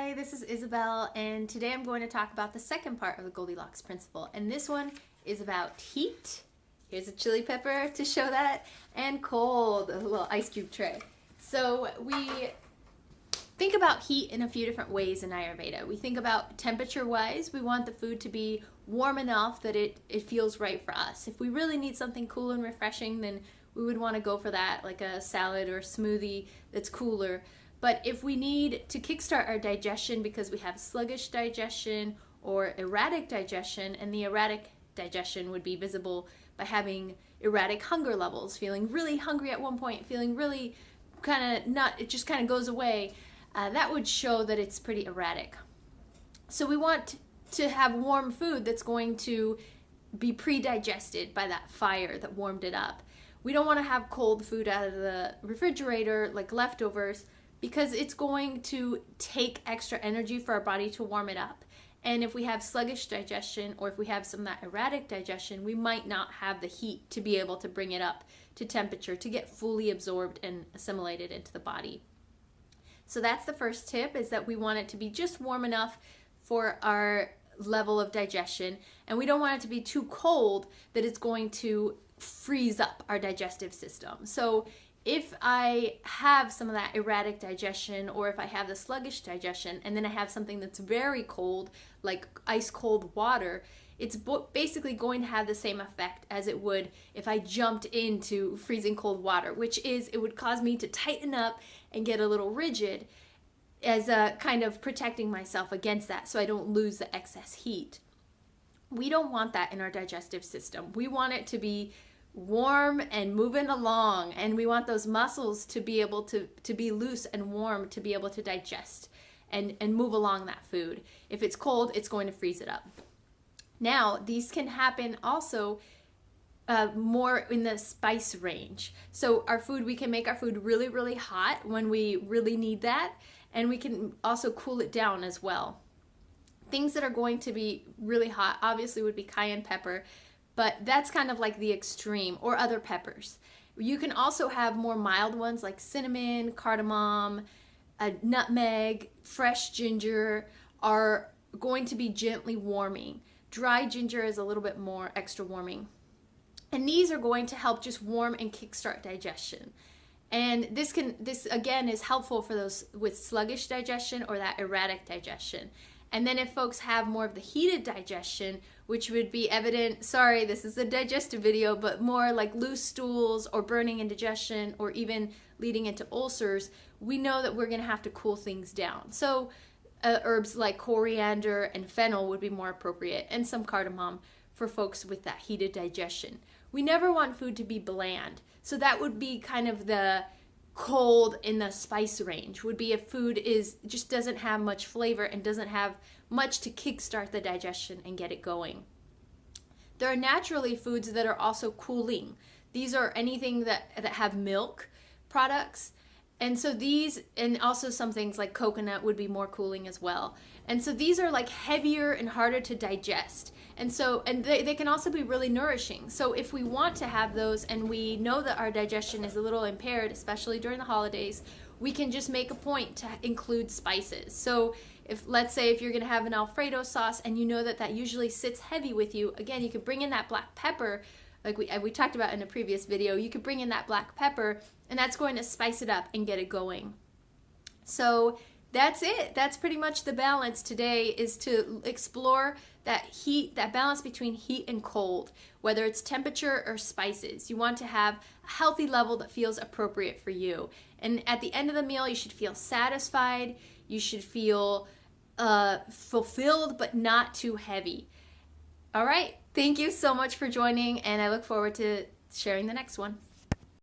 Hi, this is Isabel, and today I'm going to talk about the second part of the Goldilocks principle, and this one is about heat. Here's a chili pepper to show that, and cold, a little ice cube tray. So we think about heat in a few different ways in Ayurveda. We think about temperature-wise. We want the food to be warm enough that it feels right for us. If we really need something cool and refreshing, then we would want to go for that, like a salad or a smoothie that's cooler. But if we need to kickstart our digestion because we have sluggish digestion or erratic digestion, and the erratic digestion would be visible by having erratic hunger levels, feeling really hungry at one point, feeling really it just kind of goes away, that would show that it's pretty erratic. So we want to have warm food that's going to be pre-digested by that fire that warmed it up. We don't want to have cold food out of the refrigerator, like leftovers, because it's going to take extra energy for our body to warm it up. And if we have sluggish digestion, or if we have some of that erratic digestion, we might not have the heat to be able to bring it up to temperature to get fully absorbed and assimilated into the body. So that's the first tip, is that we want it to be just warm enough for our level of digestion, and we don't want it to be too cold that it's going to freeze up our digestive system. So if I have some of that erratic digestion, or if I have the sluggish digestion, and then I have something that's very cold, like ice cold water, it's basically going to have the same effect as it would if I jumped into freezing cold water, which is it would cause me to tighten up and get a little rigid, as a kind of protecting myself against that so I don't lose the excess heat. We don't want that in our digestive system. We want it to be warm and moving along, and we want those muscles to be able to be loose and warm, to be able to digest and move along that food. If it's cold, it's going to freeze it up. Now, these can happen also more in the spice range. So our food, we can make our food really, really hot when we really need that, and we can also cool it down as well. Things that are going to be really hot obviously would be cayenne pepper, but that's kind of like the extreme, or other peppers. You can also have more mild ones like cinnamon, cardamom, nutmeg, fresh ginger are going to be gently warming. Dry ginger is a little bit more extra warming. And these are going to help just warm and kickstart digestion. And this again is helpful for those with sluggish digestion or that erratic digestion. And then if folks have more of the heated digestion, which would be evident, sorry, this is a digestive video, but more like loose stools or burning indigestion, or even leading into ulcers, we know that we're going to have to cool things down. So herbs like coriander and fennel would be more appropriate, and some cardamom for folks with that heated digestion. We never want food to be bland. So that would be kind of the cold in the spice range, would be if food just doesn't have much flavor and doesn't have much to kickstart the digestion and get it going. There are naturally foods that are also cooling. These are anything that have milk products. And so these, and also some things like coconut would be more cooling as well. And so these are like heavier and harder to digest. And they can also be really nourishing. So if we want to have those, and we know that our digestion is a little impaired, especially during the holidays, we can just make a point to include spices. So let's say if you're going to have an Alfredo sauce and you know that usually sits heavy with you, again, you could bring in that black pepper, like we talked about in a previous video. You could bring in that black pepper, and that's going to spice it up and get it going. So that's it. That's pretty much the balance today, is to explore that balance between heat and cold, whether it's temperature or spices. You want to have a healthy level that feels appropriate for you. And at the end of the meal, you should feel satisfied. You should feel fulfilled, but not too heavy. All right. Thank you so much for joining, and I look forward to sharing the next one.